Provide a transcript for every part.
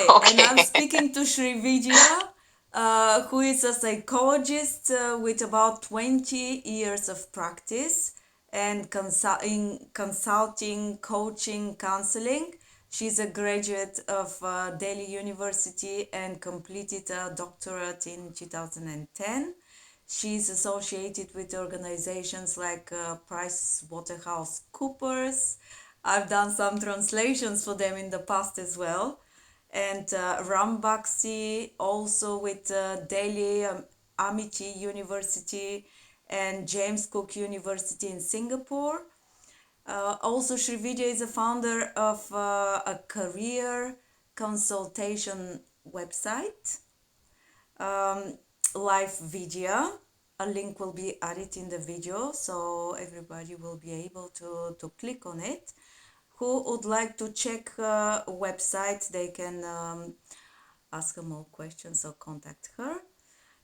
And I'm Okay. speaking to Srividya, who is a psychologist with about 20 years of practice and in consulting, coaching, counseling. She's a graduate of Delhi University and completed a doctorate in 2010. She's associated with organizations like PricewaterhouseCoopers. I've done some translations for them in the past as well. And Rambaxi, also with Delhi Amity University and James Cook University in Singapore. Also, Srividya is a founder of a career consultation website, um, live video. A link will be added in the video so everybody will be able to click on it. Who would like to check her website, they can ask her more questions or contact her.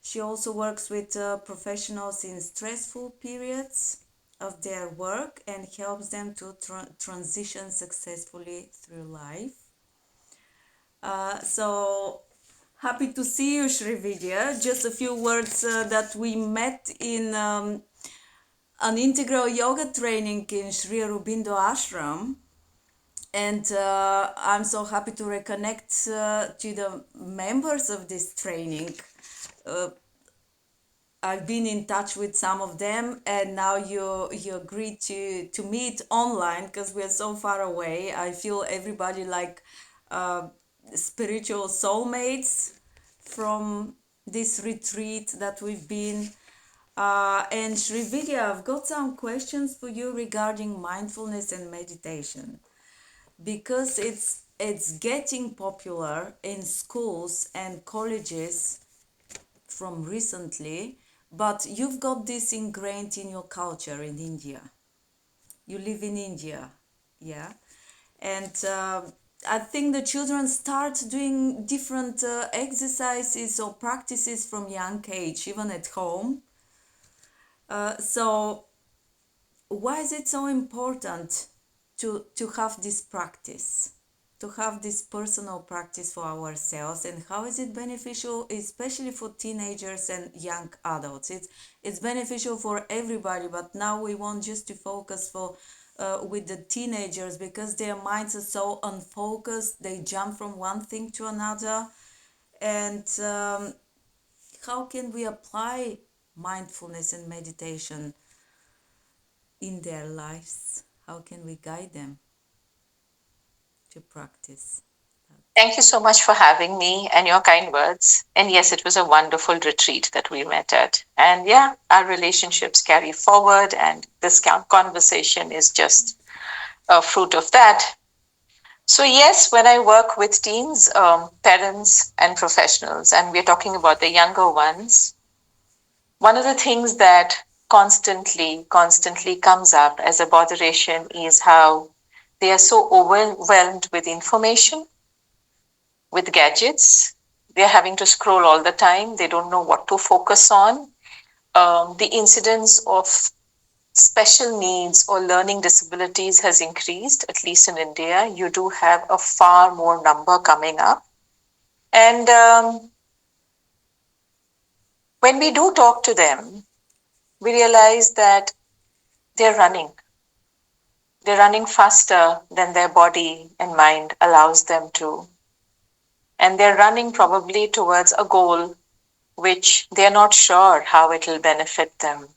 She also works with professionals in stressful periods of their work and helps them to transition successfully through life. So happy to see you, Srividya. Just a few words that we met in an integral yoga training in Sri Aurobindo Ashram. And I'm so happy to reconnect to the members of this training. Uh, I've been in touch with some of them, and now you agreed to meet online because we're so far away. I feel everybody like uh, spiritual soulmates from this retreat that we've been. And Srividya, I've got some questions for you regarding mindfulness and meditation because it's getting popular in schools and colleges from recently, but you've got this ingrained in your culture in India. You live in India, yeah? And I think the children start doing different exercises or practices from young age, even at home. So why is it so important to have this practice, to have this personal practice for ourselves, and how is it beneficial, especially for teenagers and young adults? It's beneficial for everybody, but now we want just to focus for with the teenagers because their minds are so unfocused, they jump from one thing to another. And how can we apply mindfulness and meditation in their lives? How can we guide them to practice that? Thank you so much for having me and your kind words. And yes, it was a wonderful retreat that we met at. And yeah, our relationships carry forward, and this conversation is just a fruit of that. So, yes, when I work with teens, parents, and professionals, and we're talking about the younger ones, one of the things that constantly comes up as a botheration is how they are so overwhelmed with information, with gadgets. They're having to scroll all the time. They don't know what to focus on. The incidence of special needs or learning disabilities has increased, at least in India. You do have a far more number coming up. And when we do talk to them, we realize that they're running. They're running faster than their body and mind allows them to. And they're running probably towards a goal which they're not sure how it will benefit them.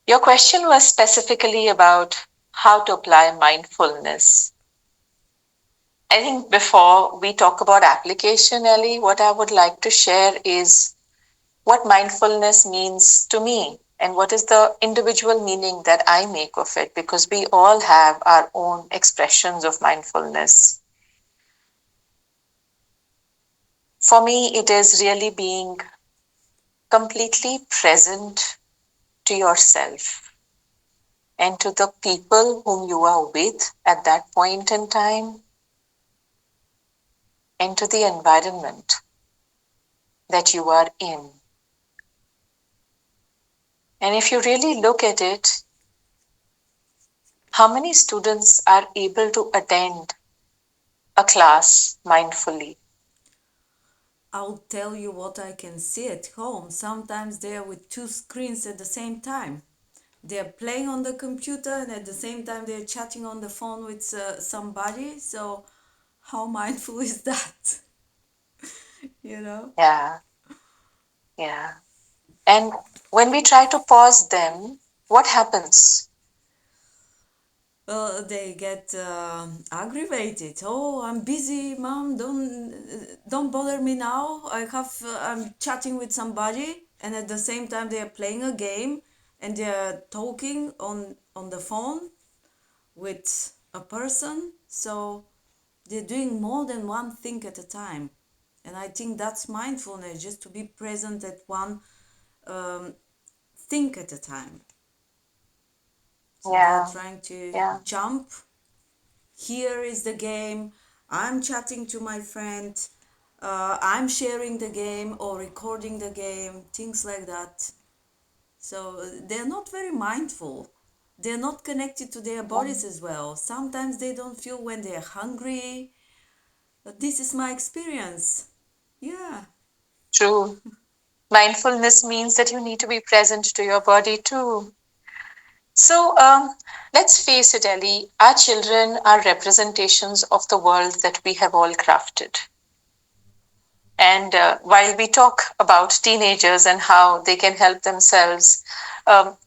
Your question was specifically about how to apply mindfulness. I think before we talk about application, Ellie, what I would like to share is what mindfulness means to me and what is the individual meaning that I make of it, because we all have our own expressions of mindfulness. For me, it is really being completely present to yourself and to the people whom you are with at that point in time and to the environment that you are in. And if you really look at it, how many students are able to attend a class mindfully? I'll tell you what I can see at home. Sometimes they are with two screens at the same time. They're playing on the computer and at the same time they're chatting on the phone with somebody. So, how mindful is that? You know? Yeah, yeah. And when we try to pause them, what happens? They get aggravated. Oh, I'm busy, mom. Don't bother me now. I'm chatting with somebody, and at the same time they are playing a game, and they are talking on the phone with a person. So they're doing more than one thing at a time, and I think that's mindfulness, just to be present at one um, thing at a time. So they're Yeah, trying to yeah. jump. Here is the game. I'm chatting to my friend. I'm sharing the game or recording the game, things like that. So they're not very mindful. They're not connected to their bodies as well. Sometimes they don't feel when they're hungry. This is my experience. Yeah. True. Mindfulness means that you need to be present to your body too. So let's face it, Ellie, our children are representations of the world that we have all crafted. And while we talk about teenagers and how they can help themselves,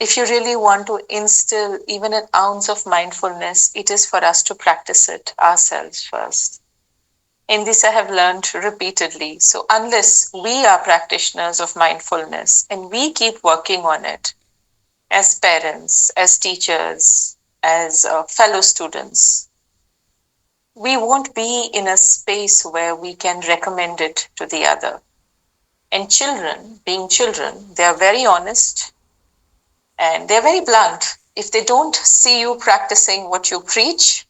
if you really want to instill even an ounce of mindfulness, it is for us to practice it ourselves first. In this, I have learned repeatedly. So, unless we are practitioners of mindfulness and we keep working on it as parents, as teachers, as fellow students, we won't be in a space where we can recommend it to the other. And children, being children, they are very honest and they're very blunt. If they don't see you practicing what you preach,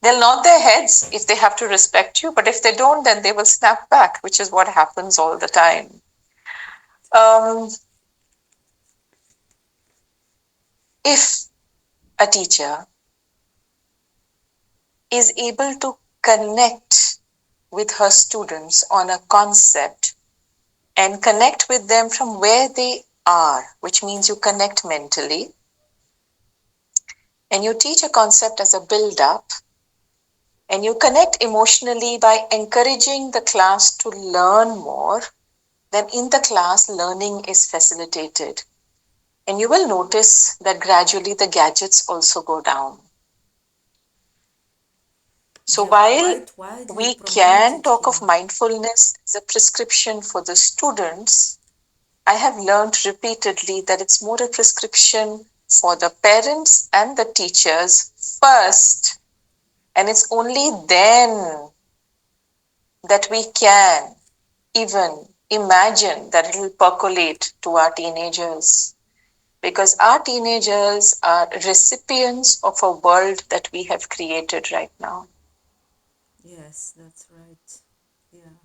they'll nod their heads if they have to respect you, but if they don't, then they will snap back, which is what happens all the time. Um, if a teacher is able to connect with her students on a concept and connect with them from where they are, which means you connect mentally, and you teach a concept as a build up, and you connect emotionally by encouraging the class to learn more, then in the class, learning is facilitated. And you will notice that gradually the gadgets also go down. So They're while quite widely we can promoted talk of here. mindfulness as a prescription for the students, I have learned repeatedly that it's more a prescription for the parents and the teachers first. And it's only then that we can even imagine that it will percolate to our teenagers. Because our teenagers are recipients of a world that we have created right now. Yes, that's right. Yeah.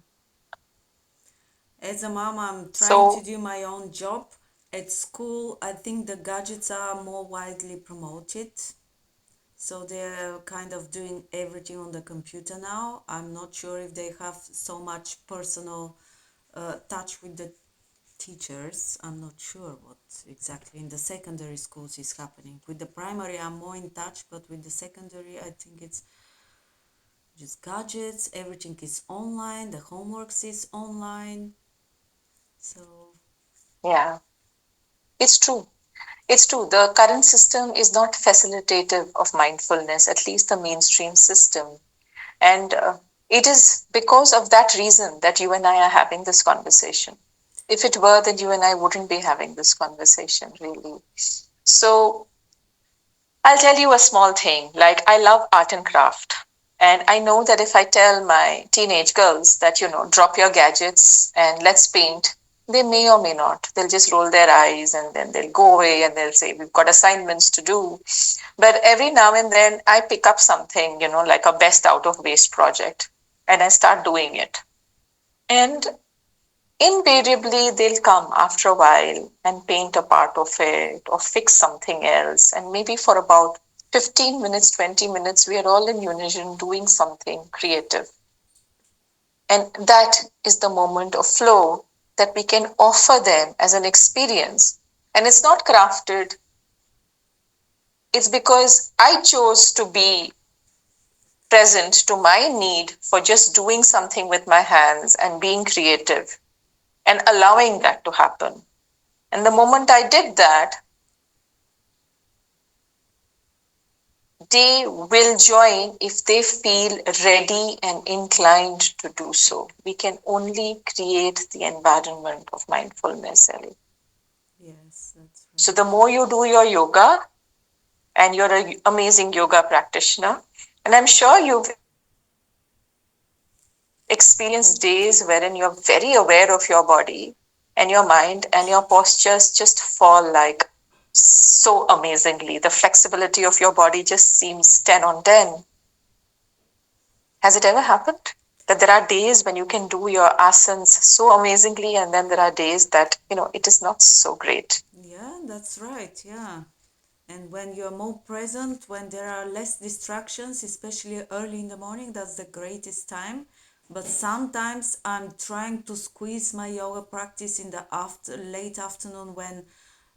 As a mom, I'm trying to So, do my own job. At school, I think the gadgets are more widely promoted. So they're kind of doing everything on the computer now. I'm not sure if they have so much personal touch with the teachers. I'm not sure what exactly in the secondary schools is happening. With the primary, I'm more in touch, but with the secondary, I think it's just gadgets. Everything is online. The homeworks is online. So yeah, it's true. It's true. The current system is not facilitative of mindfulness, at least the mainstream system. And it is because of that reason that you and I are having this conversation. If it were, then you and I wouldn't be having this conversation, really. So, I'll tell you a small thing. Like, I love art and craft. And I know that if I tell my teenage girls that, drop your gadgets and let's paint, they may or may not. They'll just roll their eyes and then they'll go away and they'll say, we've got assignments to do. But every now and then I pick up something, like a best out of waste project and I start doing it. And invariably, they'll come after a while and paint a part of it or fix something else. And maybe for about 15 minutes, 20 minutes, we are all in unison doing something creative. And that is the moment of flow that we can offer them as an experience. And it's not crafted, it's because I chose to be present to my need for just doing something with my hands and being creative and allowing that to happen. And the moment I did that, they will join if they feel ready and inclined to do so. We can only create the environment of mindfulness, Ellie. Yes, that's So right. the more you do your yoga, and you're an amazing yoga practitioner, and I'm sure you've experienced days wherein you're very aware of your body and your mind, and your postures just fall like so amazingly. The flexibility of your body just seems 10 on 10. Has it ever happened that there are days when you can do your asanas so amazingly, and then there are days that, it is not so great? Yeah, that's right. Yeah. And when you're more present, when there are less distractions, especially early in the morning, that's the greatest time. But sometimes I'm trying to squeeze my yoga practice in the late afternoon when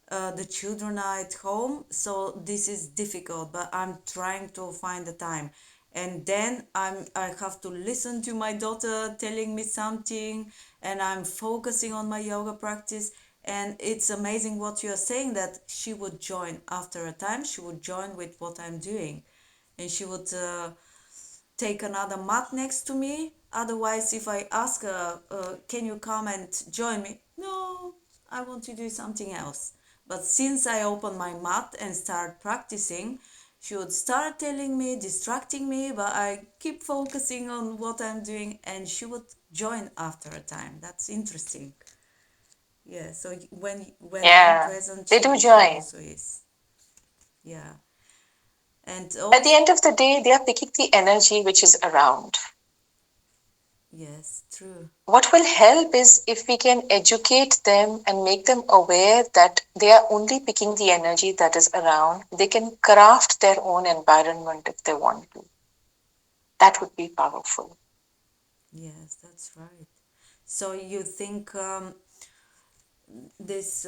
the children are at home. So this is difficult, but I'm trying to find the time. And then I have to listen to my daughter telling me something, and I'm focusing on my yoga practice. And it's amazing what you're saying, that she would join after a time. She would join with what I'm doing, and she would take another mat next to me. Otherwise, if I ask her, can you come and join me? No, I want to do something else. But since I opened my mat and start practicing, she would start telling me, distracting me, but I keep focusing on what I'm doing, and she would join after a time. That's interesting. Yeah, so when I'm Yeah, present, they do she join. also is. Yeah. And At the also, end of the day, they are picking the energy which is around. yes, true. What will help is if we can educate them and make them aware that they are only picking the energy that is around. They can craft their own environment if they want to. That would be powerful. Yes, that's right. So you think this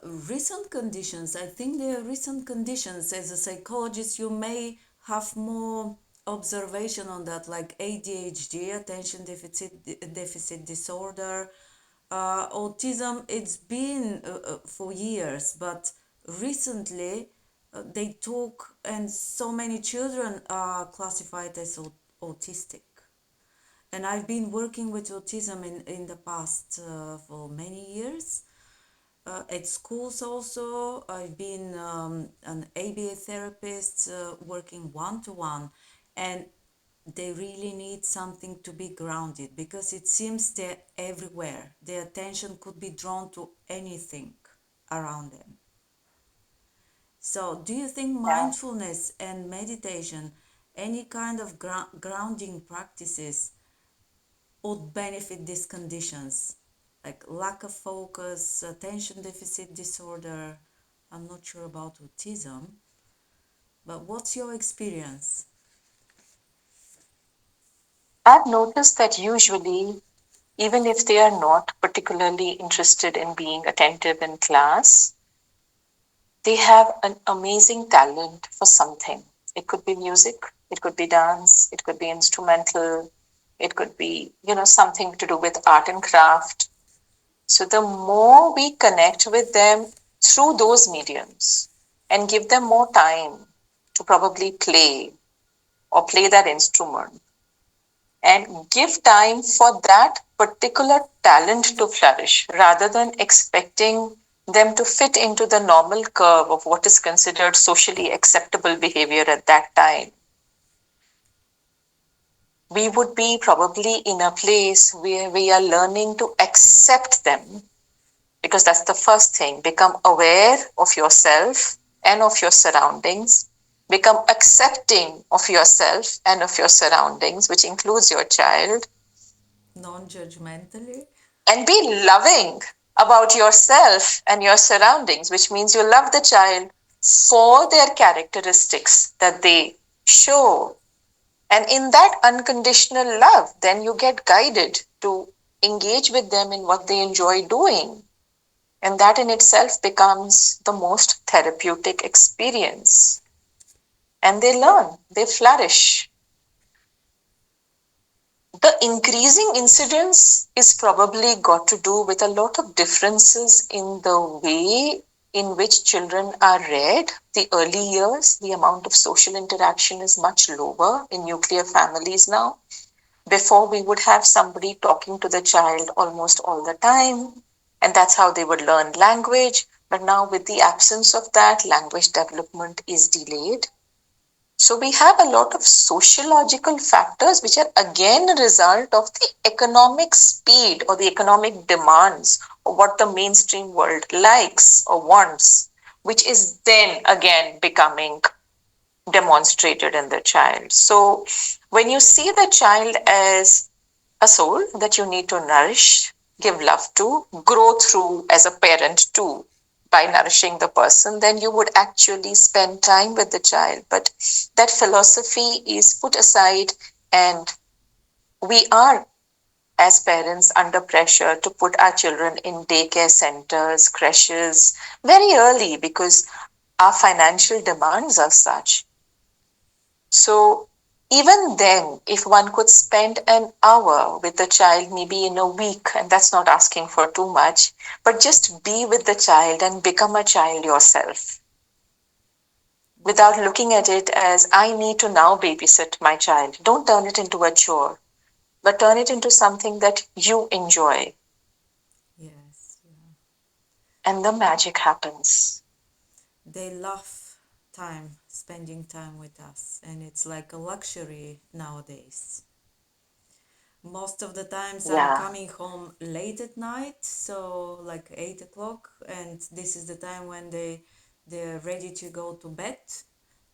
recent conditions, I think there are recent conditions. As a psychologist, you may have more observation on that, like ADHD, attention deficit disorder, autism. It's been for years, but recently they talk, and so many children are classified as autistic. And I've been working with autism in the past for many years. At schools also, I've been an ABA therapist working one to one, and they really need something to be grounded because it seems they're everywhere. Their attention could be drawn to anything around them. So, do you think Yeah. mindfulness and meditation, any kind of grounding practices, would benefit these conditions like lack of focus, attention deficit disorder? I'm not sure about autism, but what's your experience? I've noticed that usually, even if they are not particularly interested in being attentive in class, they have an amazing talent for something. It could be music, it could be dance, it could be instrumental, it could be, something to do with art and craft. So the more we connect with them through those mediums and give them more time to probably play or play that instrument and give time for that particular talent to flourish rather than expecting them to fit into the normal curve of what is considered socially acceptable behavior at that time, we would be probably in a place where we are learning to accept them, because that's the first thing. Become aware of yourself and of your surroundings. Become accepting of yourself and of your surroundings, which includes your child, Non-judgmentally? and be loving about yourself and your surroundings, which means you love the child for their characteristics that they show. And in that unconditional love, then you get guided to engage with them in what they enjoy doing. And that in itself becomes the most therapeutic experience. And they learn, they flourish. The increasing incidence is probably got to do with a lot of differences in the way in which children are reared. The early years, the amount of social interaction is much lower in nuclear families now. Before, we would have somebody talking to the child almost all the time, and that's how they would learn language. But now, with the absence of that, language development is delayed. So we have a lot of sociological factors which are again a result of the economic speed or the economic demands of what the mainstream world likes or wants, which is then again becoming demonstrated in the child. So when you see the child as a soul that you need to nourish, give love to, grow through as a parent too, by nourishing the person, then you would actually spend time with the child. But that philosophy is put aside, and we are, as parents, under pressure to put our children in daycare centers, creches very early because our financial demands are such. So even then, if one could spend an hour with the child, maybe in a week, and that's not asking for too much, but just be with the child and become a child yourself Yeah. without looking at it as I need to now babysit my child. Don't turn it into a chore, but turn it into something that you enjoy, Yes. Yeah. and the magic happens. They love spending time with us, and it's like a luxury nowadays. Most of the times I'm Yeah. coming home late at night, so like 8 o'clock, and this is the time when they're ready to go to bed.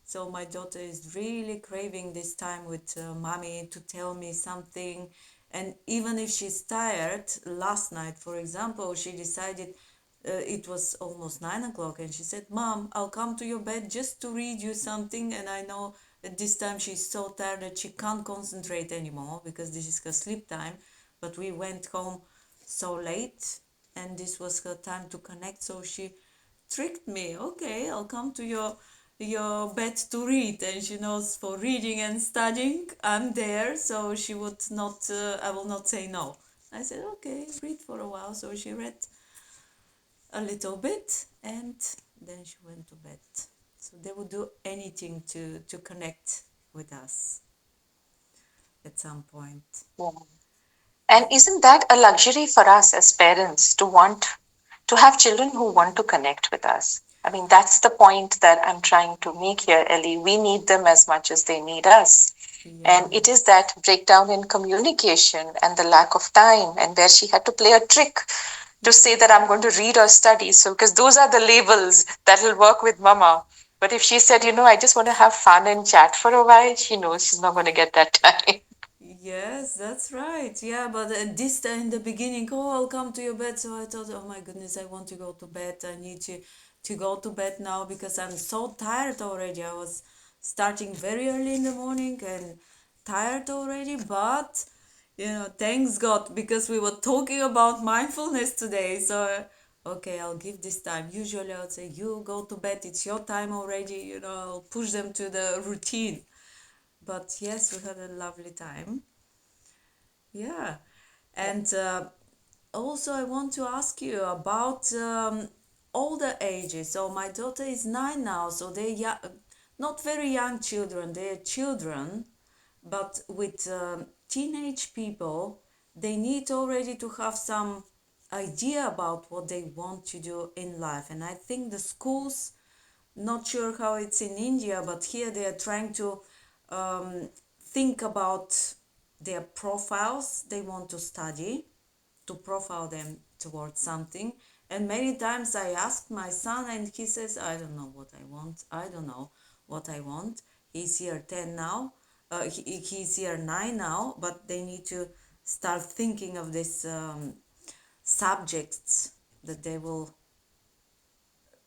So my daughter is really craving this time with mommy to tell me something. And even if she's tired, last night, for example, she decided it was almost 9 o'clock, and she said, "Mom, I'll come to your bed just to read you something." And I know at this time she's so tired that she can't concentrate anymore because this is her sleep time. But we went home so late, and this was her time to connect. So she tricked me. Okay, I'll come to your bed to read, and she knows for reading and studying I'm there, so she would not. I will not say no. I said okay, read for a while. So she read a little bit, and then she went to bed. So they would do anything to connect with us at some point. Yeah. And isn't that a luxury for us as parents to want to have children who want to connect with us? I mean, that's the point that I'm trying to make here, Ellie. We need them as much as they need us. And it is Yes. that breakdown in communication and the lack of time, and where she had to play a trick to say that I'm going to read or study. So, because those are the labels that will work with mama. But if she said, I just want to have fun and chat for a while, she knows she's not going to get that time. Yes, that's right. Yeah, but this time in the beginning, oh, I'll come to your bed. So I thought, oh my goodness, I want to go to bed. I need to go to bed now because I'm so tired already. I was starting very early in the morning and tired already. But thanks God because we were talking about mindfulness today. So okay, I'll give this time. Usually I would say, you go to bed. It's your time already. I'll push them to the routine. But yes, we had a lovely time. Yeah. And also, I want to ask you about older ages. So, my daughter is 9 now, so they're not very young children, they're children, but with teenage people, they need already to have some idea about what they want to do in life. And I think the schools, not sure how it's in India, but here they are trying to think about their profiles they want to study, to profile them towards something. And many times I ask my son, and he says, I don't know what I want. I don't know what I want. He's here 10 now. He's here 9 now, but they need to start thinking of these subjects that they will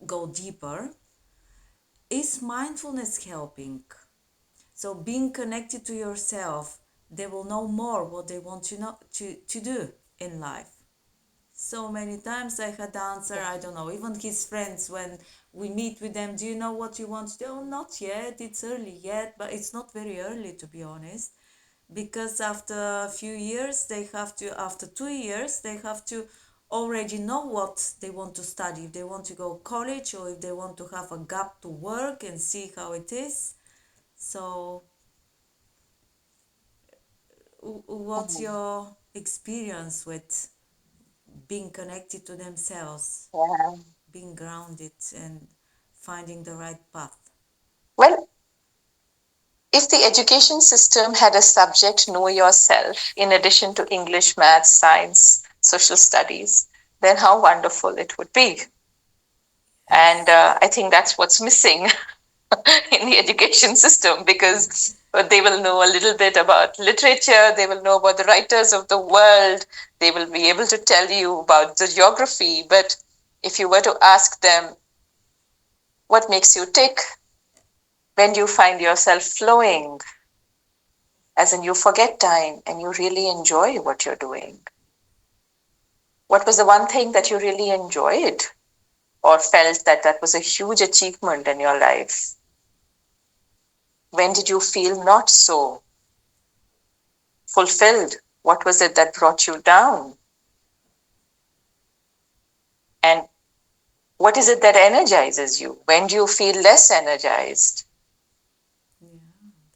go deeper. Is mindfulness helping? So being connected to yourself, they will know more what they want to know to do in life. So many times I had the answer, I don't know, even his friends, when we meet with them, do you know what you want to do? Oh, not yet, it's early yet, but it's not very early, to be honest, because after a few years, after 2 years, they have to already know what they want to study, if they want to go college or if they want to have a gap to work and see how it is. So, what's Mhm. your experience with being connected to themselves, Yeah. being grounded, and finding the right path? Well, if the education system had a subject, know yourself, in addition to English, maths, science, social studies, then how wonderful it would be. And Yes. I think that's what's missing in the education system, because they will know a little bit about literature, they will know about the writers of the world, they will be able to tell you about the geography. But if you were to ask them, what makes you tick? When do you find yourself flowing? As in, you forget time and you really enjoy what you're doing. What was the one thing that you really enjoyed or felt that that was a huge achievement in your life? When did you feel not so fulfilled? What was it that brought you down? And what is it that energizes you? When do you feel less energized? Yeah,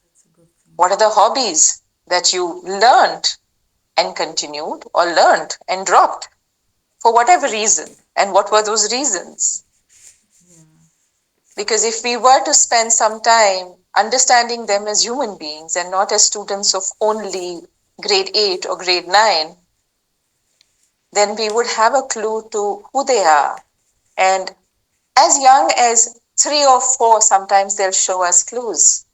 that's a good thing. What are the hobbies that you learned and continued, or learned and dropped for whatever reason? And what were those reasons? Yeah. Because if we were to spend some time understanding them as human beings and not as students of only grade 8 or grade 9, then we would have a clue to who they are. And as young as 3 or 4, sometimes they'll show us clues.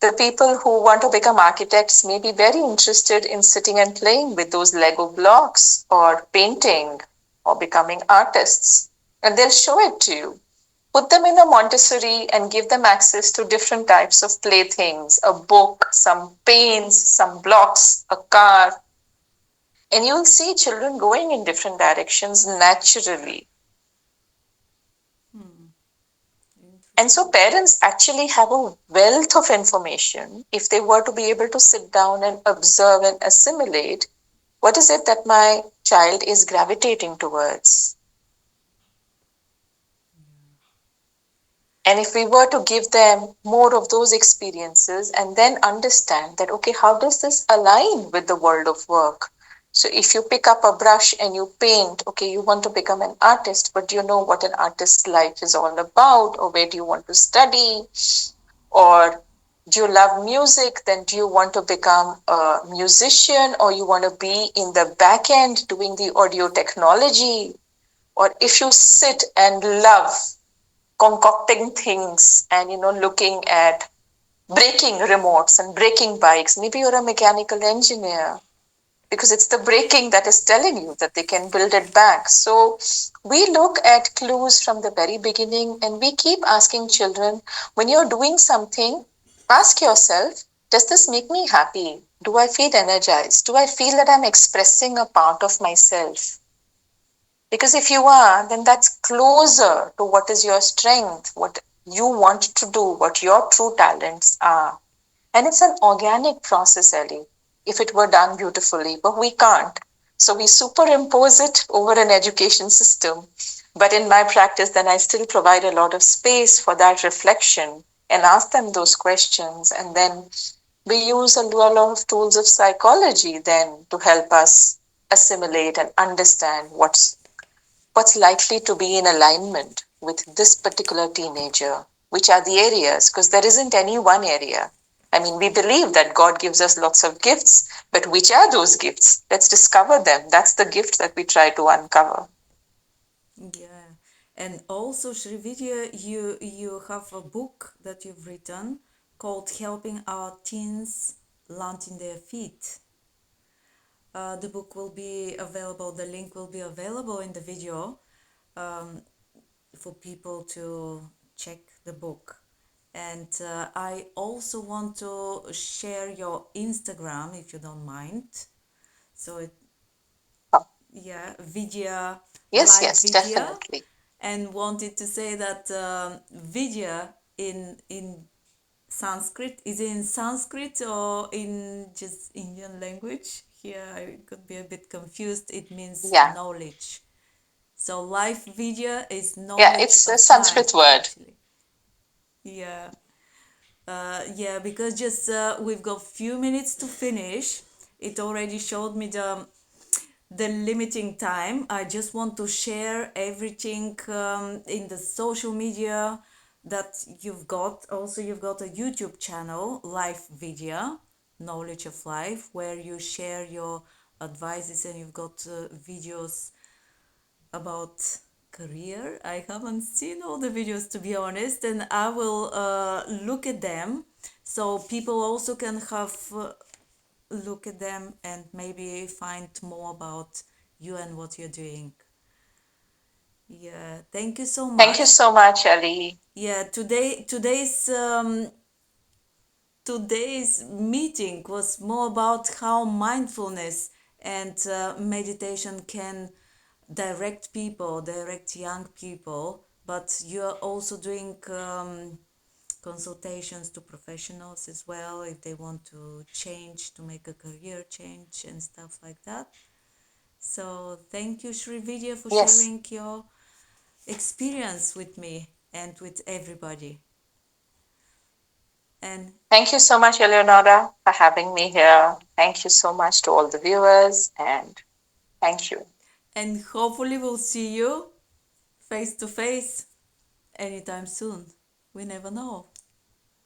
The people who want to become architects may be very interested in sitting and playing with those Lego blocks or painting or becoming artists, and they'll show it to you. Put them in a Montessori and give them access to different types of playthings, a book, some paints, some blocks, a car, and you'll see children going in different directions naturally. Hmm. And so Interesting. parents actually have a wealth of information if they were to be able to sit down and observe and assimilate what is it that my child is gravitating towards. And if we were to give them more of those experiences and then understand that, okay, how does this align with the world of work? So if you pick up a brush and you paint, okay, you want to become an artist, but do you know what an artist's life is all about? Or where do you want to study? Or do you love music? Then do you want to become a musician, or you want to be in the back end doing the audio technology? Or if you sit and love concocting things and looking at braking remotes and braking bikes, maybe you're a mechanical engineer, because it's the braking that is telling you that they can build it back. So we look at clues from the very beginning, and we keep asking children, when you're doing something, ask yourself, does this make me happy? Do I feel energized? Do I feel that I'm expressing a part of myself? Because if you are, then that's closer to what is your strength, what you want to do, what your true talents are. And it's an organic process, Ellie, if it were done beautifully, but we can't. So we superimpose it over an education system. But in my practice, then I still provide a lot of space for that reflection and ask them those questions. And then we use a lot of tools of psychology then to help us assimilate and understand what's likely to be in alignment with this particular teenager, which are the areas, because there isn't any one area. I mean, we believe that God gives us lots of gifts, but which are those gifts? Let's discover them. That's the gift that we try to uncover. Yeah. And also, Srividya, you have a book that you've written called Helping Our Teens Land in Their Feet. The book will be available, the link will be available in the video, um, for people to check the book. And I also want to share your Instagram if you don't mind. So Oh, yeah, Vidya, yes, like yes, Vidya, definitely. and wanted to say that Vidya in Sanskrit, is it in Sanskrit or in just Indian language? Here I could be a bit confused. It means Yeah, knowledge. So life Vidya is yeah, knowledge it's a of Sanskrit life word. actually. Yeah. Yeah, because just we've got few minutes to finish. It already showed me the limiting time. I just want to share everything in the social media that you've got. Also, you've got a YouTube channel, Life Video, Knowledge of Life, where you share your advices, and you've got videos about career. I haven't seen all the videos to be honest, and I will look at them so people also can have look at them and maybe find more about you and what you're doing. Yeah, thank you so Thank you much. so much, Ali. Yeah, today's meeting was more about how mindfulness and meditation can direct young people, but you're also doing consultations to professionals as well if they want to change, to make a career change and stuff like that. So thank you, Srividya, for Yes. sharing your experience with me and with everybody. And Thank you so much, Eleonora, for having me here. Thank you so much to all the viewers, and thank you. and hopefully we'll see you face to face anytime soon. We never know.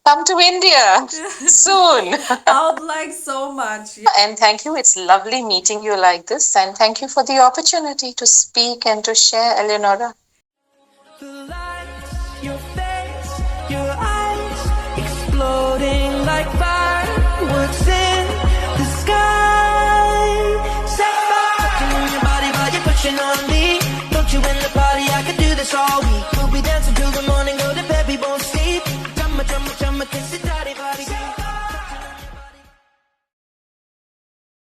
Come to India soon. I would like so much. And thank you. It's lovely meeting you like this. And thank you for the opportunity to speak and to share, Eleonora. The lights, your face, your eyes, exploding like fireworks in the sky. Set fire, touching on your body while you're pushing on me. Don't you in the party? I could do this all week. We'll be dancing till the morning, go to bed, we won't sleep. Drama, drama, drama, kiss it down.